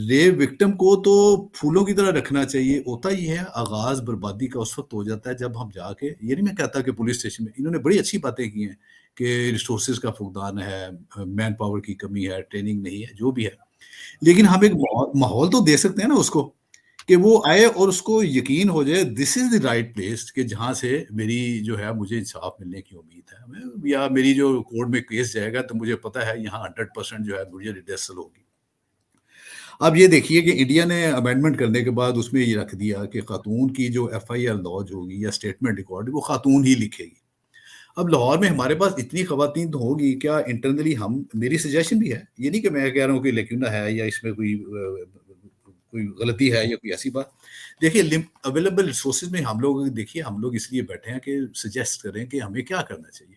ریپ وکٹم کو تو پھولوں کی طرح رکھنا چاہیے. ہوتا ہی ہے آغاز بربادی کا اس وقت ہو جاتا ہے جب ہم جا کے, یہ نہیں میں کہتا کہ پولیس اسٹیشن میں انہوں نے بڑی اچھی باتیں کی ہیں کہ ریسورسز کا فقدان ہے, مین پاور کی کمی ہے, ٹریننگ نہیں ہے, جو بھی ہے, لیکن ہم ایک ماحول تو دے سکتے ہیں نا اس کو, کہ وہ آئے اور اس کو یقین ہو جائے دس از دی رائٹ پلیس, کہ جہاں سے میری جو ہے مجھے انصاف ملنے کی امید ہے, یا میری جو کورٹ میں کیس جائے گا تو مجھے پتا ہے یہاں 100% جو ہے مجھے ریڈیسل ہوگی. اب یہ دیکھیے کہ انڈیا نے امینڈمنٹ کرنے کے بعد اس میں یہ رکھ دیا کہ خاتون کی جو ایف آئی آر لاج ہوگی یا اسٹیٹمنٹ ریکارڈ, وہ خاتون ہی لکھے گی. اب لاہور میں ہمارے پاس اتنی خواتین تو ہوگی, کیا انٹرنلی ہم, میری سجیشن بھی ہے, یہ نہیں کہ میں کہہ رہا ہوں کہ لیکن ہے یا اس میں کوئی کوئی غلطی ہے یا کوئی ایسی بات. دیکھیے اویلیبل ریسورسز میں ہم لوگ اس لیے بیٹھے ہیں کہ سجیسٹ کریں کہ ہمیں کیا کرنا چاہیے.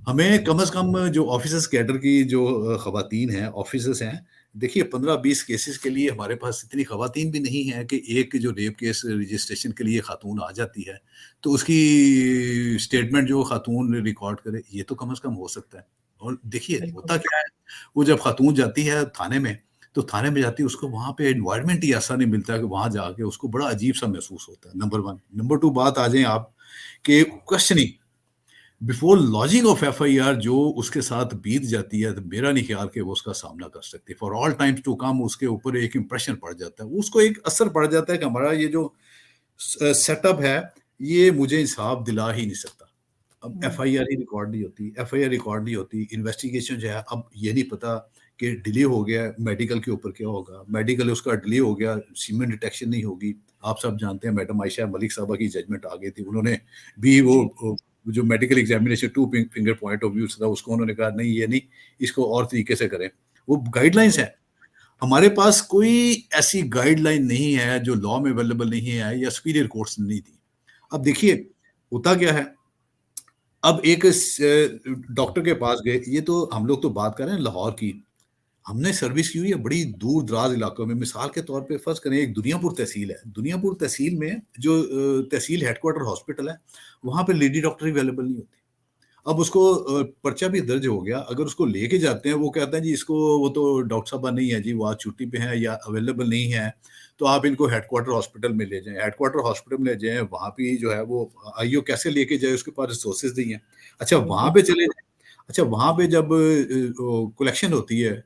ہمیں کم از کم جو آفیسرز کیڈر کی جو خواتین ہیں, آفیسرز ہیں, دیکھیے 15-20 کیسز کے لیے ہمارے پاس اتنی خواتین بھی نہیں ہیں کہ ایک جو ریپ کیس رجسٹریشن کے لیے خاتون آ جاتی ہے تو اس کی اسٹیٹمنٹ جو خاتون ریکارڈ کرے, یہ تو کم از کم ہو سکتا ہے. اور دیکھیے ہوتا کیا ہے, وہ جب خاتون جاتی ہے تھانے میں تو تھانے میں جاتی ہے, اس کو وہاں پہ انوائرمنٹ ہی ایسا نہیں ملتا کہ وہاں جا کے اس کو بڑا عجیب سا محسوس ہوتا ہے. نمبر 1. نمبر 2 بات آ جائیں آپ کہ questioning before lodging of FIR جو اس کے ساتھ بیت جاتی ہے, تو میرا نہیں خیال کہ وہ اس کا سامنا کر سکتے. For all times to come اس کے اوپر ایک امپریشن پڑ جاتا ہے, اس کو ایک اثر پڑ جاتا ہے کہ ہمارا یہ جو سیٹ اپ ہے یہ مجھے انصاف دلا ہی نہیں سکتا. اب FIR ہی ریکارڈ نہیں ہوتی, انویسٹیگیشن جو ہے اب یہ نہیں پتا کہ ڈیلے ہو گیا, میڈیکل کے اوپر کیا ہوگا, میڈیکل اس کا ڈیلے ہو گیا, سیمن ڈیٹیکشن نہیں ہوگی. آپ سب جانتے ہیں میڈم عائشہ ملک صاحبہ کی ججمنٹ آ گئی تھی, انہوں نے بھی وہ جو medical examination 2 finger point of view تھا اس کو انہوں نے کہا نہیں یہ نہیں, اس کو اور طریقے سے کریں. وہ گائیڈ لائنس ہیں, ہمارے پاس کوئی ایسی گائیڈ لائن نہیں ہے جو لا میں اویلیبل نہیں ہے یا سپیریئر کورٹس نے نہیں دی. اب دیکھیے ہوتا کیا ہے, اب ایک ڈاکٹر کے پاس گئے, یہ تو ہم لوگ تو بات کر رہے ہیں لاہور کی, ہم نے سروس کی ہوئی ہے بڑی دور دراز علاقوں میں. مثال کے طور پہ فرض کریں ایک دنیا پور تحصیل ہے, دنیا پور تحصیل میں جو تحصیل ہیڈ کوارٹر ہاسپٹل ہے وہاں پہ لیڈی ڈاکٹر اویلیبل نہیں ہوتی. اب اس کو پرچہ بھی درج ہو گیا, اگر اس کو لے کے جاتے ہیں وہ کہتے ہیں جی اس کو وہ تو ڈاکٹر صاحبہ نہیں ہے جی, وہ آج چھٹی پہ ہیں یا اویلیبل نہیں ہے, تو آپ ان کو ہیڈ کوارٹر ہاسپٹل میں لے جائیں. ہیڈ کوارٹر ہاسپٹل میں لے جائیں, وہاں پہ جو ہے وہ IO کیسے لے کے جائے, اس کے پاس ریسورسز نہیں ہیں. اچھا وہاں پہ چلے جائیں, اچھا وہاں پہ جب کلیکشن ہوتی ہے,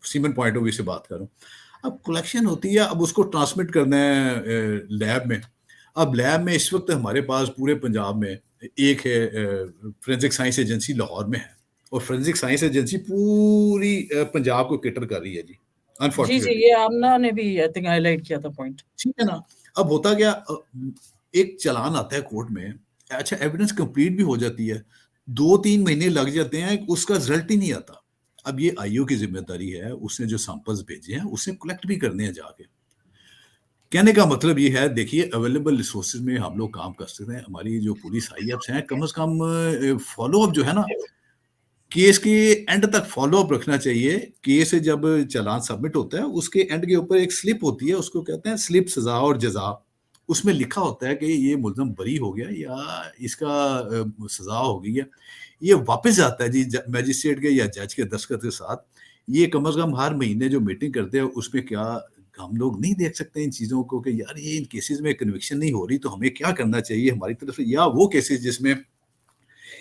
سیمن پوائنٹ آف ویو سے بات کروں, اب کلیکشن ہوتی ہے, اب اس کو ٹرانسمٹ کرنا ہے لیب میں. اب لیب میں اس وقت ہمارے پاس پورے پنجاب میں ایک ہے فورینزک سائنس ایجنسی لاہور میں ہے, اور فورینزک سائنس ایجنسی پوری پنجاب کو کیٹر کر رہی ہے جی.
جی یہ آمنہ نے بھی آئی تھنک ہائی لائٹ کیا تھا پوائنٹ,
ٹھیک ہے نا. اب ہوتا کیا, ایک چلان آتا ہے کورٹ میں, اچھا ایویڈنس کمپلیٹ بھی ہو جاتی ہے, 2-3 مہینے لگ جاتے ہیں, اس کا رزلٹ ہی نہیں آتا. اب یہ IO کی ذمہ داری ہے, اس نے جو سیمپلز بھیجے ہیں اسے کلیکٹ بھی کرنے ہیں جا کے. کہنے کا مطلب یہ ہے, دیکھیے اویلیبل ریسورسز میں ہم لوگ کام کر سکتے ہیں. ہماری جو پولیس IFs ہیں کم از کم فالو اپ جو ہے نا, کیس کے اینڈ تک فالو اپ رکھنا چاہیے. کیس جب چلان سبمٹ ہوتا ہے اس کے اینڈ کے اوپر ایک سلپ ہوتی ہے, اس کو کہتے ہیں سلپ سزا اور جزا. اس میں لکھا ہوتا ہے کہ یہ ملزم بری ہو گیا یا اس کا سزا ہو گئی ہے. یہ واپس آتا ہے جی میجسٹریٹ کے یا جج کے دستخط کے ساتھ. یہ کم از کم ہر مہینے جو میٹنگ کرتے ہیں اس میں کیا ہم لوگ نہیں دیکھ سکتے ان چیزوں کو کہ یار یہ ان کیسز میں کنوکشن نہیں ہو رہی تو ہمیں کیا کرنا چاہیے ہماری طرف سے, یا وہ کیسز جس میں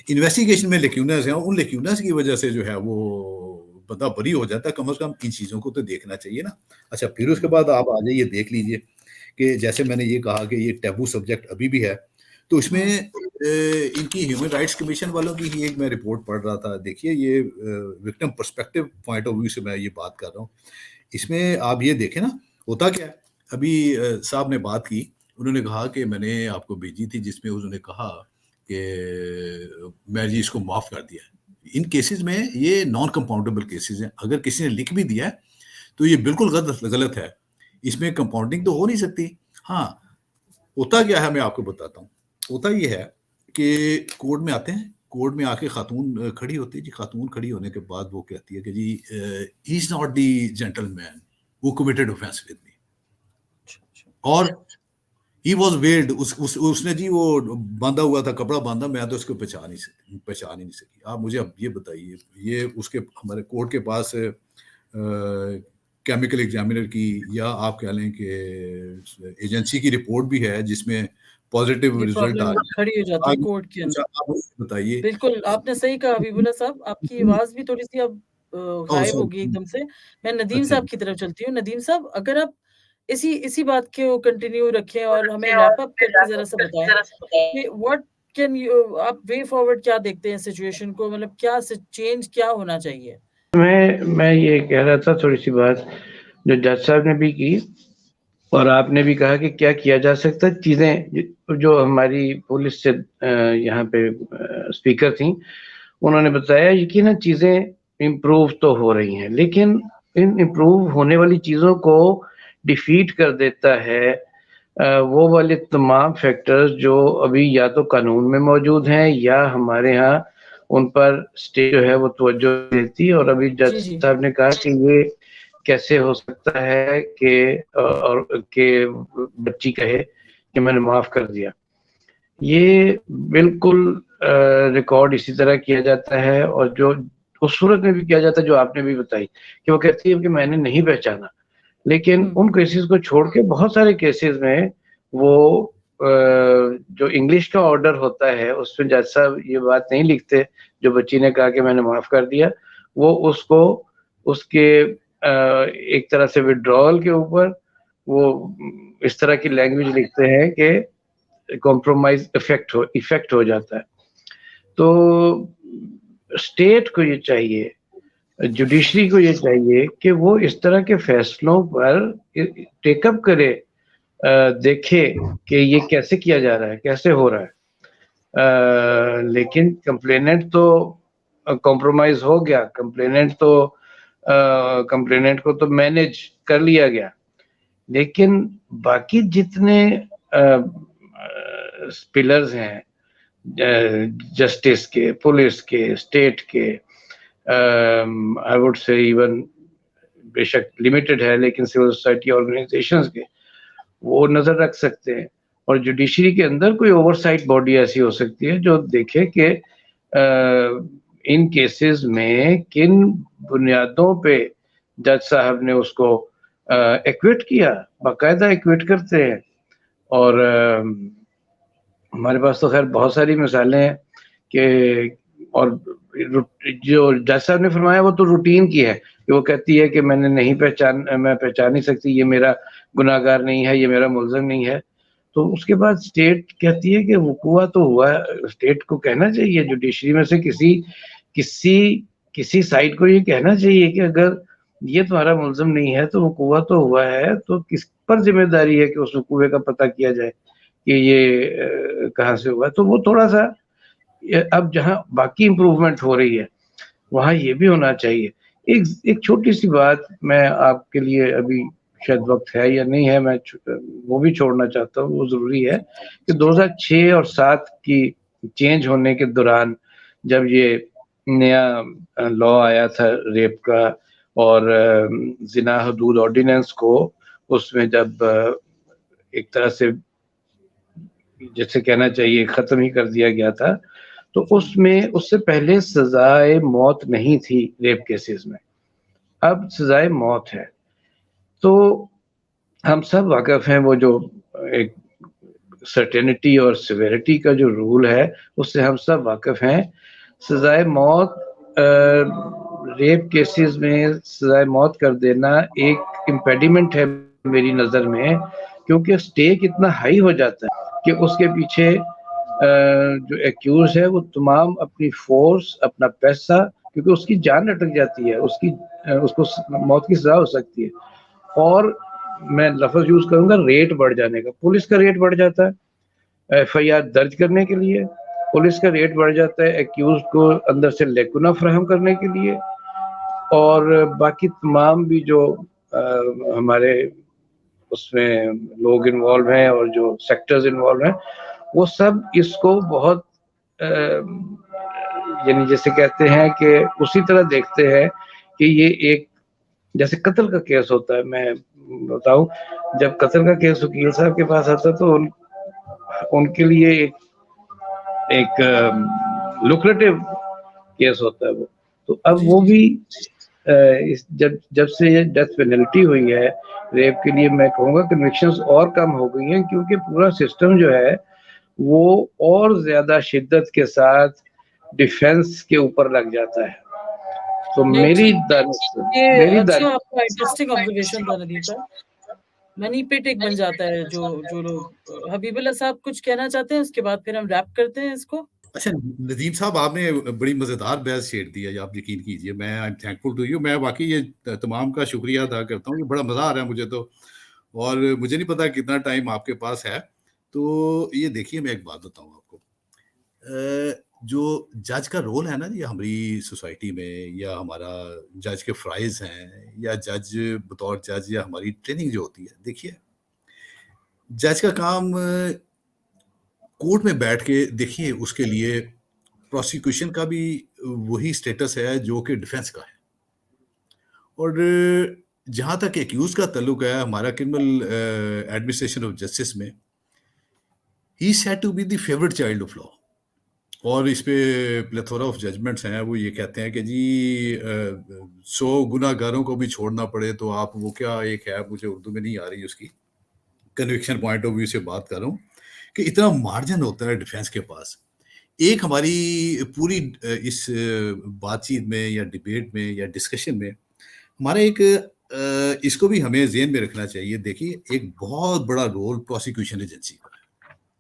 انویسٹیگیشن میں لیکیونز ہیں, ان لیکیونز کی وجہ سے جو ہے وہ بندہ بری ہو جاتا ہے. کم از کم ان چیزوں کو تو دیکھنا چاہیے نا. اچھا پھر اس کے بعد آپ آ جائیے دیکھ لیجئے کہ جیسے میں نے یہ کہا کہ یہ ٹیبو سبجیکٹ ابھی بھی ہے, تو اس میں ان کی ہیومن رائٹس کمیشن والوں کی ہی ایک میں رپورٹ پڑھ رہا تھا. دیکھیے یہ victim perspective point of view سے میں یہ بات کر رہا ہوں. اس میں آپ یہ دیکھیں نا ہوتا کیا ہے, ابھی صاحب نے بات کی, انہوں نے کہا کہ میں نے آپ کو بھیجی تھی جس میں انہوں نے کہا کہ میں جی اس کو معاف کر دیا. ان کیسز میں یہ نان کمپاؤنڈیبل کیسز ہیں, اگر کسی نے لکھ بھی دیا ہے تو یہ بالکل غلط ہے, اس میں کمپاؤنڈنگ تو ہو نہیں سکتی. ہاں ہوتا کیا ہے میں آپ کو بتاتا ہوں, ہوتا یہ ہے کہ کورٹ میں آتے ہیں, کورٹ میں آ کے خاتون کھڑی ہوتی ہے جی. خاتون کھڑی ہونے کے بعد وہ کہتی ہے کہ جی he is not the gentleman who committed offense with me, اور he was veiled, اس نے جی وہ باندھا ہوا تھا, کپڑا باندھا, میں تو اس کو پہچان ہی نہیں سکی. آپ مجھے اب یہ بتائیے, یہ اس کے ہمارے کورٹ کے پاس کیمیکل ایگزامینر کی یا آپ کہہ لیں کہ ایجنسی کی رپورٹ بھی ہے جس میں پازیٹیو رزلٹ آ
کھڑی ہو جاتی ہے کورٹ کے اندر.
بتائیے.
بالکل آپ نے صحیح کہا حبیب اللہ صاحب, آپ کی آواز بھی تھوڑی سی اب غائب ہوگی ایک دم سے. میں ندیم صاحب کی طرف چلتی ہوں. ندیم صاحب اگر آپ اسی بات کو کنٹینیو رکھیں اور ہمیں ریپ اپ کر کے ذرا سا بتائیں کہ واٹ کین یو, آپ وے فارورڈ کیا دیکھتے ہیں سچویشن کو, مطلب کیا چینج کیا ہونا چاہیے.
میں یہ کہہ رہا تھا تھوڑی سی بات جو جج صاحب نے بھی کی اور آپ نے بھی کہا کہ کیا کیا جا سکتا. چیزیں جو ہماری پولیس سے یہاں پہ اسپیکر تھیں انہوں نے بتایا یقیناً چیزیں امپروو تو ہو رہی ہیں, لیکن ان امپروو ہونے والی چیزوں کو ڈیفیٹ کر دیتا ہے وہ والے تمام فیکٹرز جو ابھی یا تو قانون میں موجود ہیں یا ہمارے ہاں ان پر اسٹیٹ جو ہے وہ توجہ دیتی. اور ابھی جج صاحب نے کہا کہ یہ کیسے ہو سکتا ہے کہ بچی کہے کہ میں نے معاف کر دیا. یہ بالکل ریکارڈ اسی طرح کیا جاتا ہے, اور جو اس صورت میں بھی کیا جاتا ہے جو آپ نے بھی بتائی کہ وہ کہتی ہے کہ میں نے نہیں پہچانا. لیکن ان کیسز کو چھوڑ کے بہت سارے کیسز میں وہ جو انگلش کا آرڈر ہوتا ہے اس میں جج صاحب یہ بات نہیں لکھتے جو بچی نے کہا کہ میں نے معاف کر دیا, وہ اس کو اس کے ایک طرح سے وڈرال کے اوپر وہ اس طرح کی لینگویج لکھتے ہیں کہ کمپرومائز ایفیکٹ ہو جاتا ہے. تو اسٹیٹ کو یہ چاہیے, جوڈیشری کو یہ چاہیے کہ وہ اس طرح کے فیصلوں پر ٹیک اپ کرے, دیکھے کہ یہ کیسے کیا جا رہا ہے, کیسے ہو رہا ہے. لیکن کمپلیننٹ تو کمپرومائز ہو گیا, کمپلیننٹ کو تو مینج کر لیا گیا, لیکن باقی جتنے پلرز ہیں جسٹس کے, پولیس کے, اسٹیٹ کے, آئی وڈ سے ایون بے شک لمیٹڈ ہے لیکن سول سوسائٹی آرگنائزیشنز کے, وہ نظر رکھ سکتے ہیں. اور جوڈیشری کے اندر کوئی اوور سائٹ باڈی ایسی ہو سکتی ہے جو دیکھے کہ ان کیسز میں کن بنیادوں پہ جج صاحب نے اس کو ایکویٹ کیا, باقاعدہ ایکویٹ کرتے ہیں. اور ہمارے پاس تو خیر بہت ساری مثالیں ہیں کہ, اور جو جج صاحب نے فرمایا وہ تو روٹین کی ہے کہ وہ کہتی ہے کہ میں نے نہیں میں پہچان نہیں سکتی, یہ میرا گناہ گار نہیں ہے, یہ میرا ملزم نہیں ہے. تو اس کے بعد اسٹیٹ کہتی ہے کہ وقوع تو ہوا ہے, اسٹیٹ کو کہنا چاہیے, جوڈیشری میں سے کسی سائڈ کو یہ کہنا چاہیے کہ اگر یہ تمہارا ملزم نہیں ہے تو وقوع تو ہوا ہے, تو کس پر ذمہ داری ہے کہ اس وقوع کا پتہ کیا جائے کہ یہ کہاں سے ہوا. تو وہ تھوڑا سا اب جہاں باقی امپروومنٹ ہو رہی ہے وہاں یہ بھی ہونا چاہیے. ایک چھوٹی سی بات میں آپ کے لیے, ابھی شاید وقت ہے یا نہیں ہے, میں وہ بھی چھوڑنا چاہتا ہوں, وہ ضروری ہے کہ 2006 اور 2007 کی چینج ہونے کے دوران جب یہ نیا لا آیا تھا ریپ کا, اور زنا حدود آرڈیننس کو اس میں جب ایک طرح سے جیسے کہنا چاہیے ختم ہی کر دیا گیا تھا, تو اس میں اس سے پہلے سزائے موت نہیں تھی ریپ کیسز میں, اب سزائے موت ہے. تو ہم سب واقف ہیں, وہ جو ایک سرٹینٹی اور سیویرٹی کا جو رول ہے اس سے ہم سب واقف ہیں. سزائے موت ریپ کیسز میں سزائے موت کر دینا ایک امپیڈیمنٹ ہے میری نظر میں, کیونکہ اسٹیک اتنا ہائی ہو جاتا ہے کہ اس کے پیچھے جو ایکیوز ہے وہ تمام اپنی فورس, اپنا پیسہ, کیونکہ اس کی جان اٹک جاتی ہے, اس کو موت کی سزا ہو سکتی ہے. اور میں لفظ یوز کروں گا ریٹ بڑھ جانے کا, پولیس کا ریٹ بڑھ جاتا ہے ایف آئی آر درج کرنے کے لیے, پولیس کا ریٹ بڑھ جاتا ہے ایکیوز کو اندر سے لیکونہ فراہم کرنے کے لیے, اور باقی تمام بھی جو ہمارے اس میں لوگ انوالو ہیں اور جو سیکٹرز انوالو ہیں وہ سب اس کو بہت یعنی جیسے کہتے ہیں کہ اسی طرح دیکھتے ہیں کہ یہ ایک جیسے قتل کا کیس ہوتا ہے. میں بتاؤں, جب قتل کا کیس وکیل صاحب کے پاس آتا تو ان کے لیے ایک لوکریٹو کیس ہوتا ہے وہ. تو اب وہ بھی جب سے یہ ڈیتھ پینلٹی ہوئی ہے ریپ کے لیے, میں کہوں گا کنوکشنز اور کم ہو گئی ہیں, کیونکہ پورا سسٹم جو ہے وہ اور زیادہ شدت کے ساتھ ڈیفینس کے اوپر لگ جاتا ہے. تو میری
اچھا, آپ کا انٹرسٹنگ آبزرویشن تھا ندیم صاحب, منی پٹ ایک بن جاتا ہے جو لوگ. حبیب اللہ صاحب کچھ کہنا چاہتے ہیں, اس کے بعد پھر ہم ریپ کرتے ہیں اس کو.
اچھا ندیم صاحب, آپ نے بڑی مزیدار بحث چھیڑ دی ہے, آپ یقین کیجئے. میں I am thankful to you, میں واقعی یہ تمام کا شکریہ ادا کرتا ہوں, یہ بڑا مزہ آ رہا ہے مجھے تو, اور مجھے نہیں پتا کتنا ٹائم آپ کے پاس ہے. تو یہ دیکھیے, میں ایک بات بتاؤں آپ کو, جو جج کا رول ہے نا جی ہماری سوسائٹی میں، یا ہمارا جج کے فرائض ہیں، یا جج بطور جج یا ہماری ٹریننگ جو ہوتی ہے، دیکھیے جج کا کام کورٹ میں بیٹھ کے، دیکھیے اس کے لیے پروسیکیوشن کا بھی وہی سٹیٹس ہے جو کہ ڈیفenس کا ہے، اور جہاں تک ایکیوز کا تعلق ہے ہمارا کرمنل ایڈمنسٹریشن آف جسٹس میں، he said to be the favourite child of law, اور اس پہ پلیتھورا آف ججمنٹس ہیں، وہ یہ کہتے ہیں کہ جی 100 گناہ گاروں کو بھی چھوڑنا پڑے تو آپ وہ کیا ایک ہے، مجھے اردو میں نہیں آ رہی اس کی کنوکشن پوائنٹ آف ویو سے بات کر رہا ہوں، کہ اتنا مارجن ہوتا ہے ڈیفenس کے پاس. ایک ہماری پوری اس بات چیت میں یا ڈبیٹ میں یا ڈسکشن میں ہمارا ایک اس کو بھی ہمیں ذہن میں رکھنا چاہیے. دیکھیے ایک بہت بڑا رول پروسیکیوشن ایجنسی کا ہے.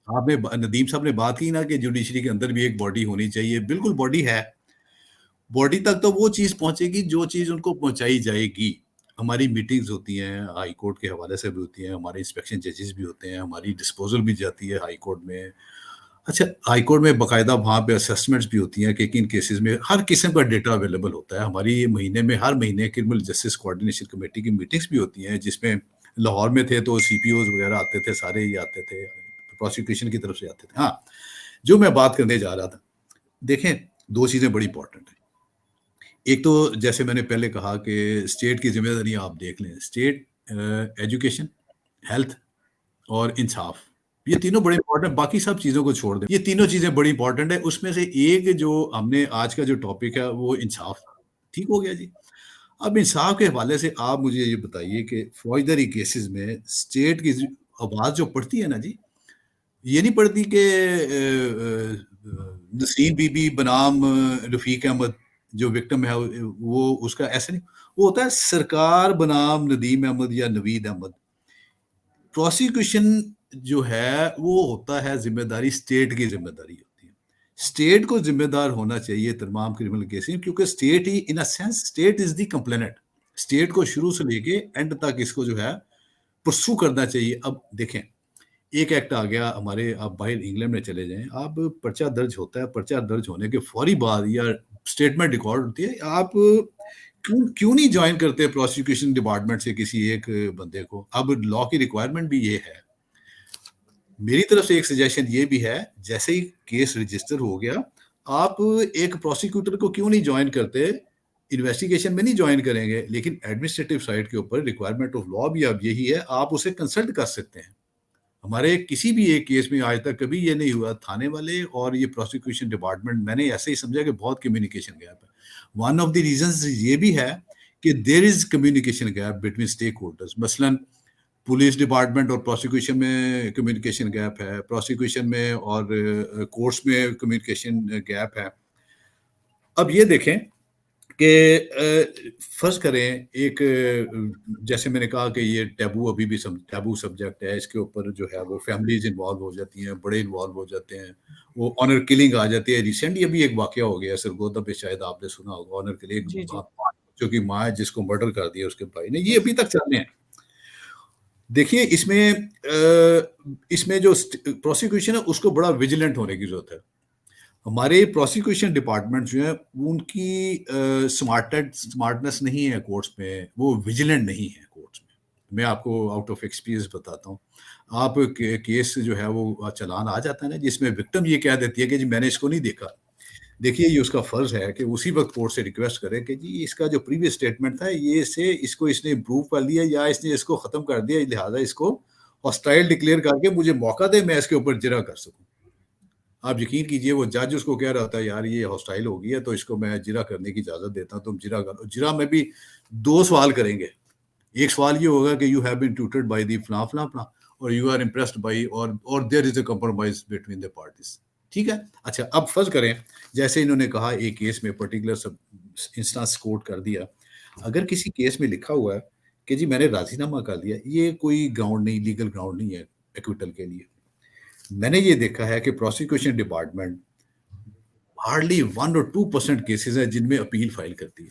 آپ نے ندیم صاحب نے بات کی نا کہ جوڈیشری کے اندر بھی ایک باڈی ہونی چاہیے، بالکل باڈی ہے. باڈی تک تو وہ چیز پہنچے گی جو چیز ان کو پہنچائی جائے گی. ہماری میٹنگز ہوتی ہیں ہائی کورٹ کے حوالے سے بھی ہوتی ہیں، ہمارے انسپیکشن ججز بھی ہوتے ہیں، ہماری ڈسپوزل بھی جاتی ہے ہائی کورٹ میں. اچھا ہائی کورٹ میں باقاعدہ وہاں پہ اسسمنٹس بھی ہوتی ہیں کہ کن کیسز میں ہر قسم کا ڈیٹا اویلیبل ہوتا ہے. ہماری مہینے میں ہر مہینے کرمنل جسٹس کوآرڈینیشن کمیٹی کی میٹنگس بھی ہوتی ہیں، جس میں لاہور میں تھے تو سی پی اوز وغیرہ آتے تھے، سارے ہی آتے تھے، پروسیکیوشن کی طرف سے آتے تھے. ہاں جو میں بات کرنے جا رہا تھا، دیکھیں 2 چیزیں بڑی امپورٹنٹ ہیں. ایک تو جیسے میں نے پہلے کہا کہ اسٹیٹ کی ذمہ داری آپ دیکھ لیں، اسٹیٹ ایجوکیشن، ہیلتھ اور انصاف، یہ تینوں بڑے امپورٹنٹ، باقی سب چیزوں کو چھوڑ دیں، یہ تینوں چیزیں بڑی امپورٹنٹ ہیں. اس میں سے ایک جو ہم نے آج کا جو ٹاپک ہے وہ انصاف. ٹھیک ہو گیا جی. اب انصاف کے حوالے سے آپ مجھے یہ بتائیے کہ فوجداری کیسز میں اسٹیٹ کی آواز جو پڑتی ہے نا جی، یہ نہیں پڑتی کہ نسرین بی بی بنام رفیق احمد جو وکٹم ہے وہ اس کا ایسے نہیں، وہ ہوتا ہے سرکار بنام ندیم احمد یا نوید احمد. پروسیکیوشن جو ہے وہ ہوتا ہے ذمہ داری اسٹیٹ کی ذمہ داری ہوتی ہے. اسٹیٹ کو ذمہ دار ہونا چاہیے تمام کرمنل کیسز، کیونکہ state he in a sense state is the complaint. State کو شروع سے لے کے اینڈ تک اس کو جو ہے پرسو کرنا چاہیے. اب دیکھیں ایک ایکٹ آ گیا ہمارے، آپ باہر انگلینڈ میں چلے جائیں، آپ پرچہ درج ہوتا ہے، پرچہ درج ہونے کے فوری بعد یا اسٹیٹمنٹ ریکارڈ ہوتی ہے، آپ کیوں نہیں جوائن کرتے پروسیکیوشن ڈپارٹمنٹ سے کسی ایک بندے کو؟ اب لا کی ریکوائرمنٹ بھی یہ ہے. میری طرف سے ایک سجیشن یہ بھی ہے، جیسے ہی کیس رجسٹر ہو گیا آپ ایک پروسیکیوٹر کو کیوں نہیں جوائن کرتے؟ انویسٹیگیشن میں نہیں جوائن کریں گے لیکن ایڈمنسٹریٹو سائٹ کے اوپر ریکوائرمنٹ آف لا بھی اب یہی ہے، آپ اسے کنسلٹ کر سکتے ہیں. ہمارے کسی بھی ایک کیس میں آج تک کبھی یہ نہیں ہوا، تھانے والے اور یہ پروسیکیوشن ڈپارٹمنٹ، میں نے ایسے ہی سمجھا کہ بہت کمیونیکیشن گیپ ہے. ون آف دی ریزنز یہ بھی ہے کہ there is communication gap between stakeholders. مثلاً پولیس ڈپارٹمنٹ اور پروسیکیوشن میں کمیونیکیشن گیپ ہے، پروسیکیوشن میں اور کورٹس میں کمیونیکیشن گیپ ہے. اب یہ دیکھیں کہ فرض کریں ایک، جیسے میں نے کہا کہ یہ ٹیبو ابھی بھی ٹیبو سبجیکٹ ہے، اس کے اوپر جو ہے وہ فیملیز انوالو ہو جاتی ہیں، بڑے انوالو ہو جاتے ہیں، وہ آنر کلنگ آ جاتی ہے. ریسنٹلی ابھی ایک واقعہ ہو گیا سرگودا پہ، شاید آپ نے سنا ہوگا، آنر کلنگ،
جی جی
جو کہ ماں ہے جس کو مرڈر کر دیا اس کے بھائی نے، یہ ابھی تک چل رہے ہیں. دیکھیے اس میں جو پروسیکیوشن ہے اس کو بڑا ویجیلنٹ ہونے کی ضرورت ہے. ہمارے پروسیکیوشن ڈپارٹمنٹ جو ہیں ان کی سمارٹنس نہیں ہے کورٹس میں، وہ ویجیلنٹ نہیں ہے کورٹس میں. میں آپ کو آؤٹ آف ایکسپیرینس بتاتا ہوں. آپ کیس جو ہے وہ چلان آ جاتا ہے نا جس میں وکٹم یہ کہہ دیتی ہے کہ جی میں نے اس کو نہیں دیکھا. دیکھیے یہ اس کا فرض ہے کہ اسی وقت کورٹ سے ریکویسٹ کرے کہ جی اس کا جو پریویس اسٹیٹمنٹ تھا یہ سے اس نے امپروو کر لیا یا اس نے اس کو ختم کر دیا، لہٰذا اس کو ہاسٹائل ڈکلیئر کر کے مجھے موقع دے میں اس کے اوپر جرا کر سکوں. آپ یقین کیجئے وہ جج اس کو کہہ رہا تھا یار یہ ہاسٹائل ہو گئی ہے تو اس کو میں جرا کرنے کی اجازت دیتا ہوں، تم جرا کرو. جرا میں بھی 2 سوال کریں گے. ایک سوال یہ ہوگا کہ you have been tutored by the فلاں فلاں فلاں، اور یو آر امپریسڈ بائی اور there is a compromise between the parties. ٹھیک ہے. اچھا اب فرض کریں جیسے انہوں نے کہا ایک کیس میں پرٹیکولر انسٹنس کوٹ کر دیا، اگر کسی کیس میں لکھا ہوا ہے کہ جی میں نے راضی نامہ کر دیا، یہ کوئی گراؤنڈ نہیں، لیگل گراؤنڈ نہیں ہے ایکویٹل کے لیے. میں نے یہ دیکھا ہے کہ prosecution department hardly 1 or 2% cases ہیں جن میں اپیل فائل کرتی ہے.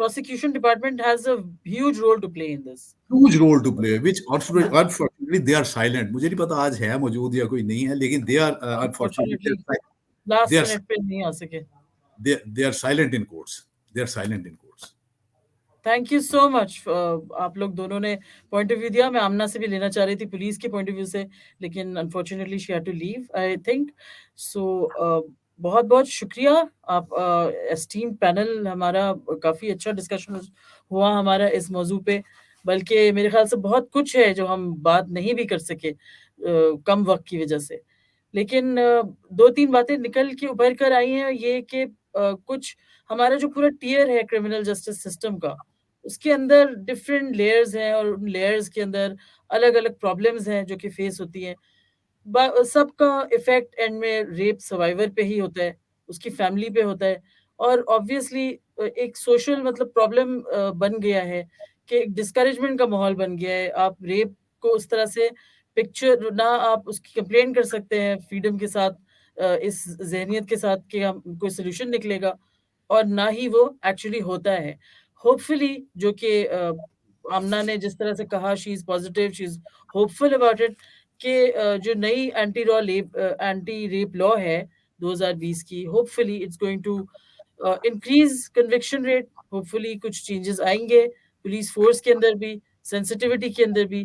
prosecution department has a huge role to play in this.
huge role to play, which unfortunately they are silent. مجھے نہیں پتا آج ہے موجود یا کوئی نہیں ہے, لیکن they are unfortunately
Last
they are
minute پہ نہیں آ سکے.
they are silent in courts. They are silent in courts.
Thank you so much. آپ لوگ دونوں نے پوائنٹ آف ویو دیا. میں آمنہ سے بھی لینا چاہ رہی تھی پولیس کے پوائنٹ آف ویو سے, لیکن unfortunately she had to leave I think. So بہت بہت شکریہ. آپ اسٹیم پینل, ہمارا کافی اچھا ڈسکشن ہوا ہمارا اس موضوع پہ, بلکہ میرے خیال سے بہت کچھ ہے جو ہم بات نہیں بھی کر سکے کم وقت کی وجہ سے, لیکن 2-3 باتیں نکل کے ابھر کر آئی ہیں. یہ کہ کچھ ہمارا جو پورا ٹیئر ہے کرمنل جسٹس سسٹم کا, اس کے اندر ڈفرینٹ لیئرز ہیں, اور ان لیئرز کے اندر الگ الگ پرابلمز ہیں جو کہ فیس ہوتی ہیں. سب کا ایفیکٹ اینڈ میں ریپ سروائیور پہ ہی ہوتا ہے, اس کی فیملی پہ ہوتا ہے, اور آبویسلی ایک سوشل مطلب پرابلم بن گیا ہے کہ ایک ڈسکریجمنٹ کا ماحول بن گیا ہے. آپ ریپ کو اس طرح سے پکچر نہ آپ اس کی کمپلین کر سکتے ہیں فریڈم کے ساتھ, اس ذہنیت کے ساتھ کہ ہم کوئی سلوشن نکلے گا, اور نہ ہی وہ ایکچولی ہوتا ہے. ہوپ فلی, جو کہ آمنہ نے جس طرح سے کہا, she is positive, she is hopeful about it, کہ جو نئی اینٹی ریپ لا ہے 2020 کی, hopefully it's going to increase conviction rate. Hopefully کچھ چینجز آئیں گے پولیس فورس کے اندر بھی, سینسٹیوٹی کے اندر بھی.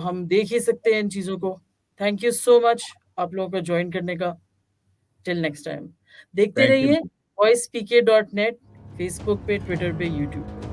ہم دیکھ ہی سکتے ہیں ان چیزوں کو. تھینک یو سو مچ آپ لوگوں کا جوائن کرنے کا. ٹل نیکسٹ ٹائم دیکھتے
Thank you.
رہیے voicepk.net, فیس بک پہ, ٹویٹر پہ, یوٹیوب پہ.